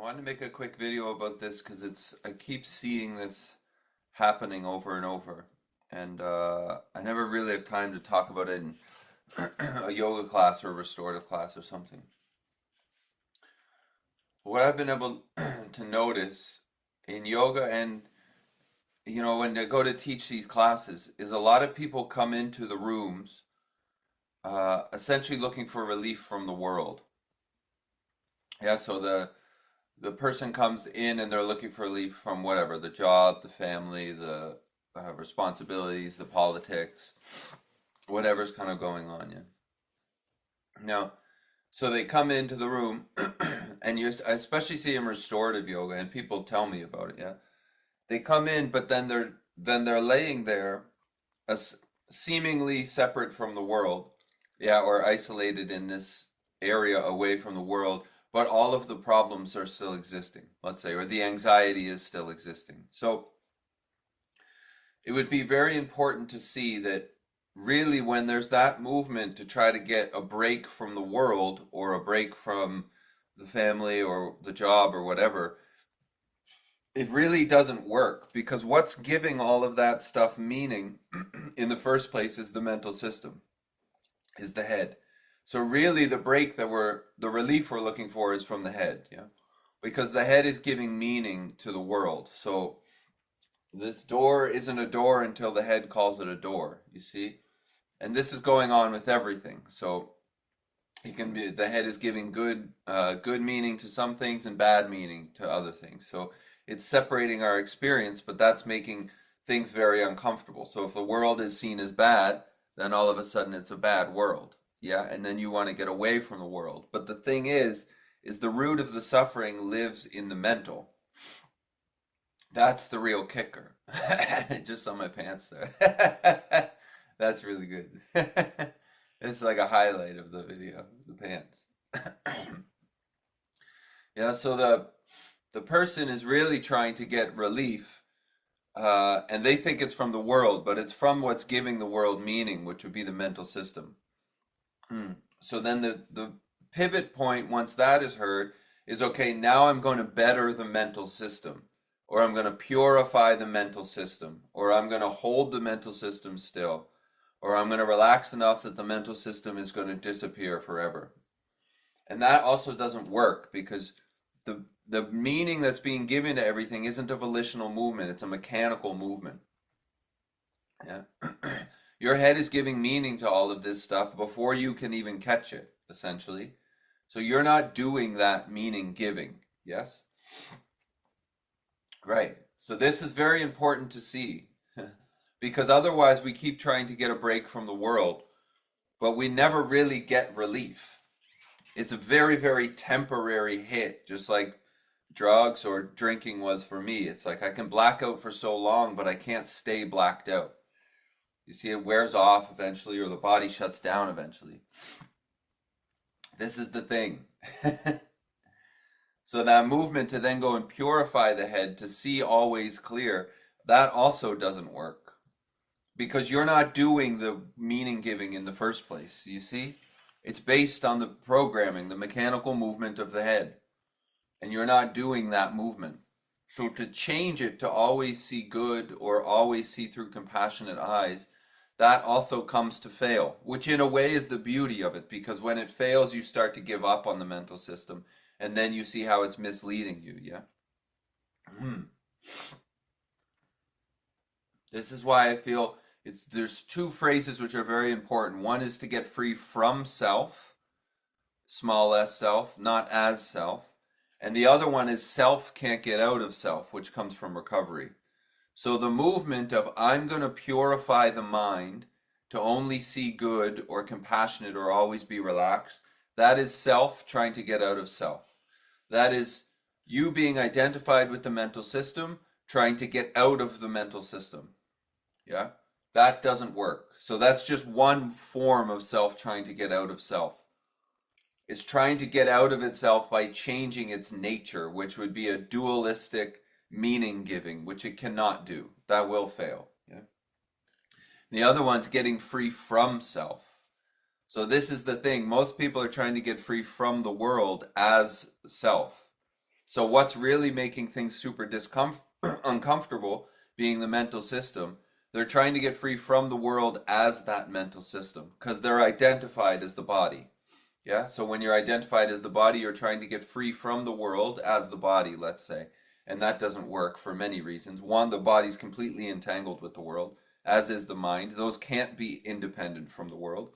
wanted to make a quick video about this because I keep seeing this happening over and over, and I never really have time to talk about it in a yoga class or a restorative class or something. What I've been able to notice in yoga and when I go to teach these classes is a lot of people come into the rooms essentially looking for relief from the world. Yeah, so the person comes in and they're looking for relief from whatever, the job, the family, the responsibilities, the politics, whatever's kind of going on. Yeah. Now, so they come into the room, and I especially see in restorative yoga, and people tell me about it. Yeah, they come in, but then they're laying there, as seemingly separate from the world. Yeah, or isolated in this area away from the world, but all of the problems are still existing, let's say, or the anxiety is still existing. So it would be very important to see that really when there's that movement to try to get a break from the world or a break from the family or the job or whatever, it really doesn't work because what's giving all of that stuff meaning in the first place is the mental system, is the head. So really the relief we're looking for is from the head, yeah? Because the head is giving meaning to the world. So this door isn't a door until the head calls it a door, you see? And this is going on with everything. So the head is giving good meaning to some things and bad meaning to other things. So it's separating our experience, but that's making things very uncomfortable. So if the world is seen as bad, then all of a sudden it's a bad world. Yeah, and then you want to get away from the world. But the thing is the root of the suffering lives in the mental. That's the real kicker. Just on my pants there. That's really good. It's like a highlight of the video, the pants. Yeah, so the person is really trying to get relief, and they think it's from the world, but it's from what's giving the world meaning, which would be the mental system. So then the pivot point, once that is heard, is okay, now I'm going to better the mental system, or I'm going to purify the mental system, or I'm going to hold the mental system still, or I'm going to relax enough that the mental system is going to disappear forever. And that also doesn't work because the meaning that's being given to everything isn't a volitional movement, it's a mechanical movement. Yeah. Your head is giving meaning to all of this stuff before you can even catch it, essentially. So you're not doing that meaning giving, yes? Right. So this is very important to see because otherwise we keep trying to get a break from the world, but we never really get relief. It's a very, very temporary hit, just like drugs or drinking was for me. It's like I can black out for so long, but I can't stay blacked out. You see, it wears off eventually, or the body shuts down eventually. This is the thing. So that movement to then go and purify the head to see always clear, that also doesn't work. Because you're not doing the meaning giving in the first place, you see? It's based on the programming, the mechanical movement of the head. And you're not doing that movement. So to change it to always see good or always see through compassionate eyes, that also comes to fail, which in a way is the beauty of it, because when it fails, you start to give up on the mental system, and then you see how it's misleading you, yeah? This is why I feel there's two phrases which are very important. One is to get free from self, small s self, not as self. And the other one is self can't get out of self, which comes from recovery. So the movement of I'm going to purify the mind to only see good or compassionate or always be relaxed, that is self trying to get out of self. That is you being identified with the mental system, trying to get out of the mental system. Yeah? That doesn't work. So that's just one form of self trying to get out of self. It's trying to get out of itself by changing its nature, which would be a dualistic meaning giving, which it cannot do. That will fail. Yeah? The other one's getting free from self. So this is the thing. Most people are trying to get free from the world as self. So what's really making things super uncomfortable, being the mental system, they're trying to get free from the world as that mental system because they're identified as the body. Yeah, so when you're identified as the body, you're trying to get free from the world as the body, let's say. And that doesn't work for many reasons. One, the body's completely entangled with the world, as is the mind. Those can't be independent from the world.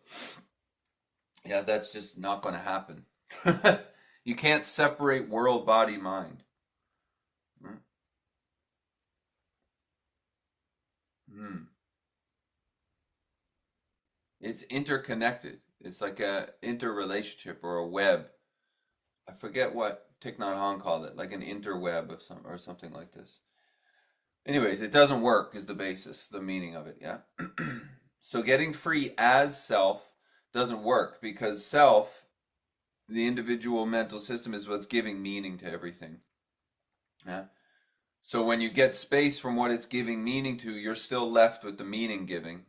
Yeah, that's just not going to happen. You can't separate world, body, mind. Mm. It's interconnected. It's like a interrelationship or a web. I forget what Thich Nhat Hanh called it, like an interweb of some or something like this. Anyways, it doesn't work is the basis, the meaning of it, yeah? So getting free as self doesn't work because self, the individual mental system, is what's giving meaning to everything. Yeah. So when you get space from what it's giving meaning to, you're still left with the meaning giving,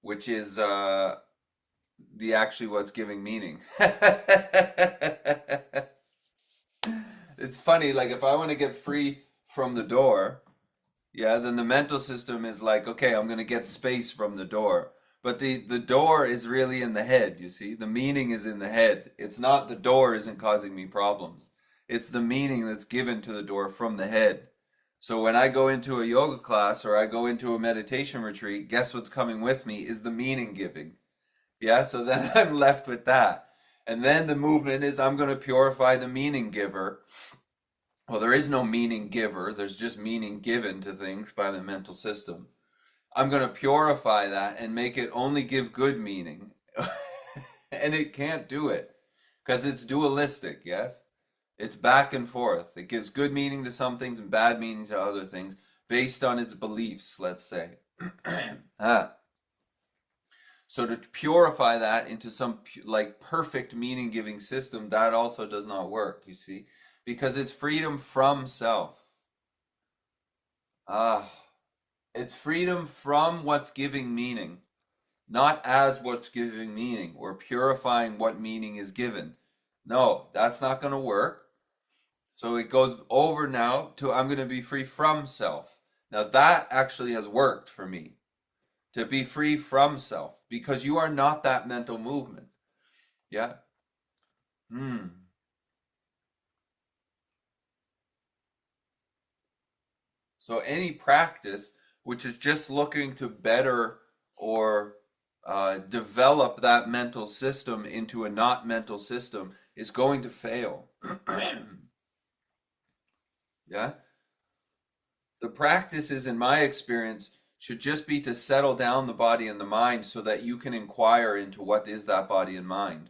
which is the actually what's giving meaning. It's funny, like if I want to get free from the door, yeah, then the mental system is like, okay, I'm going to get space from the door. But the door is really in the head, you see? The meaning is in the head. It's not the door isn't causing me problems. It's the meaning that's given to the door from the head. So when I go into a yoga class or I go into a meditation retreat, guess what's coming with me is the meaning giving. Yeah, so then I'm left with that. And then the movement is I'm going to purify the meaning giver. Well, there is no meaning giver, there's just meaning given to things by the mental system. I'm going to purify that and make it only give good meaning. And it can't do it because it's dualistic, yes? It's back and forth. It gives good meaning to some things and bad meaning to other things based on its beliefs, let's say. Ah. So to purify that into some like perfect meaning giving system, that also does not work, you see, because it's freedom from self. Ah, it's freedom from what's giving meaning, not as what's giving meaning or purifying what meaning is given. No, that's not going to work. So it goes over now to I'm going to be free from self. Now that actually has worked for me to be free from self because you are not that mental movement. Yeah. Hmm. So any practice which is just looking to better or develop that mental system into a not mental system is going to fail. Yeah. The practices, in my experience, should just be to settle down the body and the mind so that you can inquire into what is that body and mind.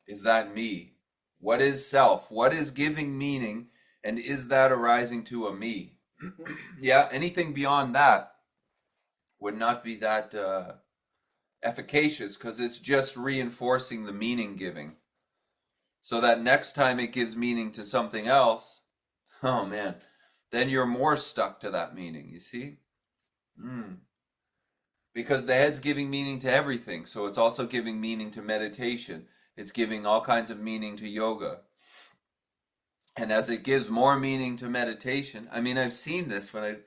Is that me? What is self? What is giving meaning? And is that arising to a me? Yeah, anything beyond that would not be that efficacious because it's just reinforcing the meaning giving. So that next time it gives meaning to something else, oh man, then you're more stuck to that meaning, you see? Mm. Because the head's giving meaning to everything. So it's also giving meaning to meditation. It's giving all kinds of meaning to yoga. And as it gives more meaning to meditation, I mean, I've seen this when I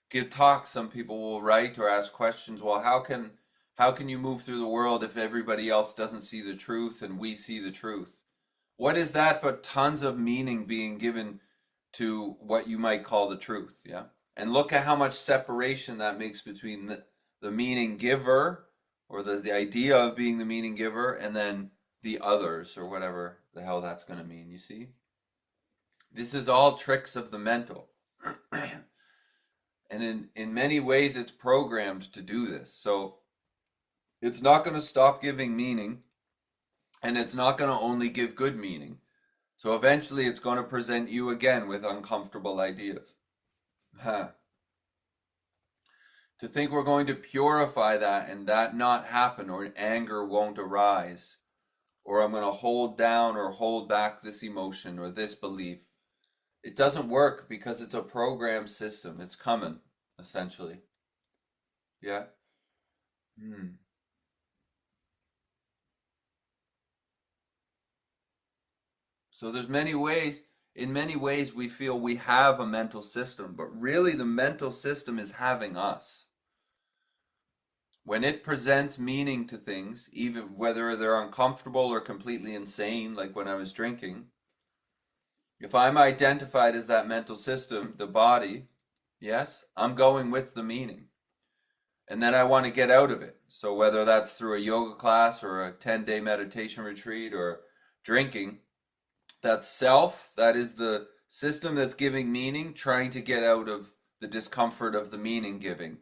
give talks, some people will write or ask questions, well, how can you move through the world if everybody else doesn't see the truth and we see the truth? What is that but tons of meaning being given to what you might call the truth, yeah? And look at how much separation that makes between the meaning giver or the idea of being the meaning giver and then the others or whatever the hell that's going to mean, you see? This is all tricks of the mental. And in many ways, it's programmed to do this. So it's not going to stop giving meaning, and it's not going to only give good meaning. So eventually, it's going to present you again with uncomfortable ideas. Huh. To think we're going to purify that and that not happen, or anger won't arise, or I'm going to hold down or hold back this emotion or this belief. It doesn't work because it's a program system. It's coming, essentially. Yeah. Hmm. So there's many ways. in many ways we feel we have a mental system, but really the mental system is having us. When it presents meaning to things, even whether they're uncomfortable or completely insane, like when I was drinking, if I'm identified as that mental system, the body, yes, I'm going with the meaning. And then I want to get out of it. So whether that's through a yoga class or a 10-day meditation retreat or drinking, that self, that is the system that's giving meaning, trying to get out of the discomfort of the meaning giving.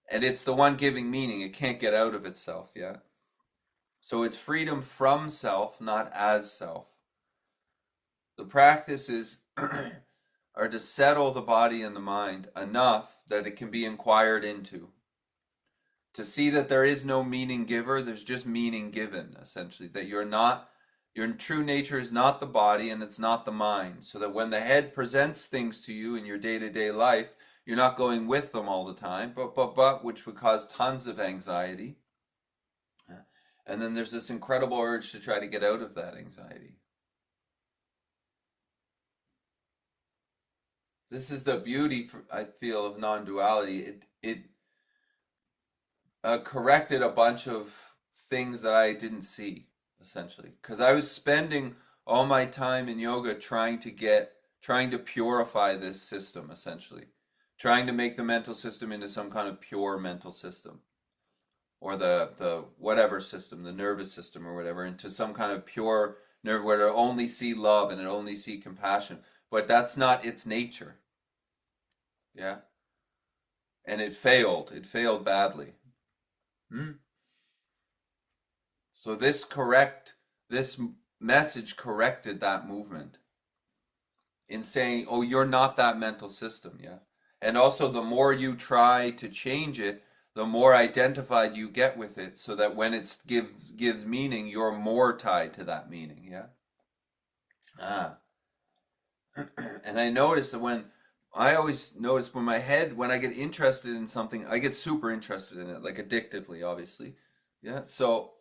And it's the one giving meaning. It can't get out of itself, yeah? So it's freedom from self, not as self. The practices are to settle the body and the mind enough that it can be inquired into. To see that there is no meaning giver, there's just meaning given, essentially. That you're not, your true nature is not the body and it's not the mind. So that when the head presents things to you in your day-to-day life, you're not going with them all the time, which would cause tons of anxiety. And then there's this incredible urge to try to get out of that anxiety. This is the beauty, I feel, of non-duality. It corrected a bunch of things that I didn't see, essentially, because I was spending all my time in yoga trying to purify this system, essentially, trying to make the mental system into some kind of pure mental system, or the whatever system, the nervous system or whatever, into some kind of pure nerve where it only see love and it only see compassion. But that's not its nature. Yeah. And it failed. It failed badly. Hmm? So this message corrected that movement in saying, "Oh, you're not that mental system, yeah." And also, the more you try to change it, the more identified you get with it, so that when it gives meaning, you're more tied to that meaning, yeah. Ah, and I notice that I always notice when I get interested in something, I get super interested in it, like addictively, obviously, yeah. So,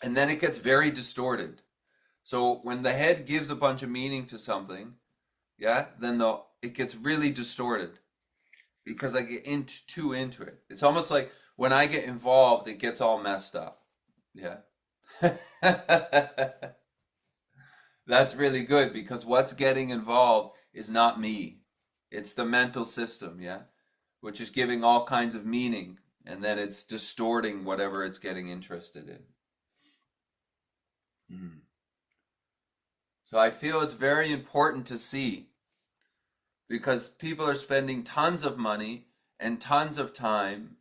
and then it gets very distorted. So when the head gives a bunch of meaning to something, yeah, then it gets really distorted because I get too into it. It's almost like when I get involved, it gets all messed up. Yeah. That's really good because what's getting involved is not me. It's the mental system, yeah, which is giving all kinds of meaning and then it's distorting whatever it's getting interested in. Mm. So I feel it's very important to see because people are spending tons of money and tons of time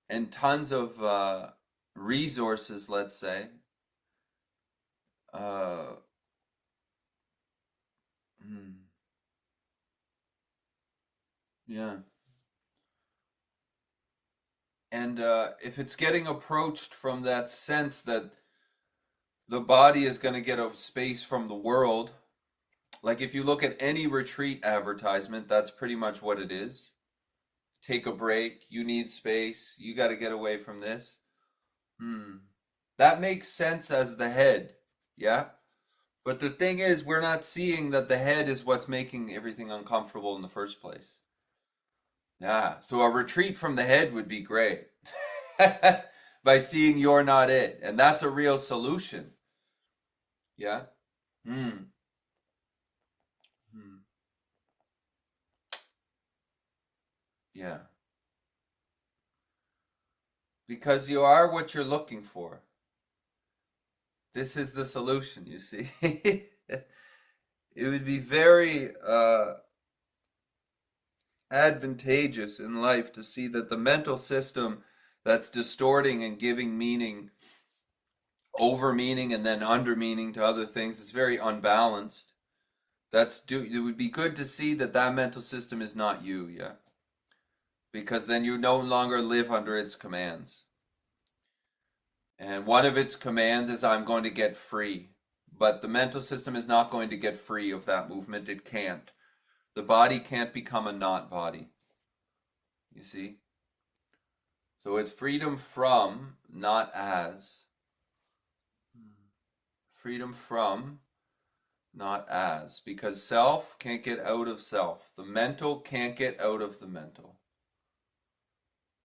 and tons of resources, let's say. Uh, hmm, yeah. And if it's getting approached from that sense that the body is going to get a space from the world, like if you look at any retreat advertisement, that's pretty much what it is. Take a break, you need space, you got to get away from this. Hmm. That makes sense as the head, yeah? But the thing is, we're not seeing that the head is what's making everything uncomfortable in the first place. Yeah, so a retreat from the head would be great. By seeing you're not it. And that's a real solution. Yeah? Hmm. Hmm. Yeah. Because you are what you're looking for. This is the solution, you see. It would be very advantageous in life to see that the mental system that's distorting and giving meaning, over meaning and then under meaning to other things is very unbalanced. It would be good to see that that mental system is not you, yeah, because then you no longer live under its commands. And one of its commands is I'm going to get free. But the mental system is not going to get free of that movement. It can't. The body can't become a not body. You see? So it's freedom from, not as. Freedom from, not as, because self can't get out of self. The mental can't get out of the mental.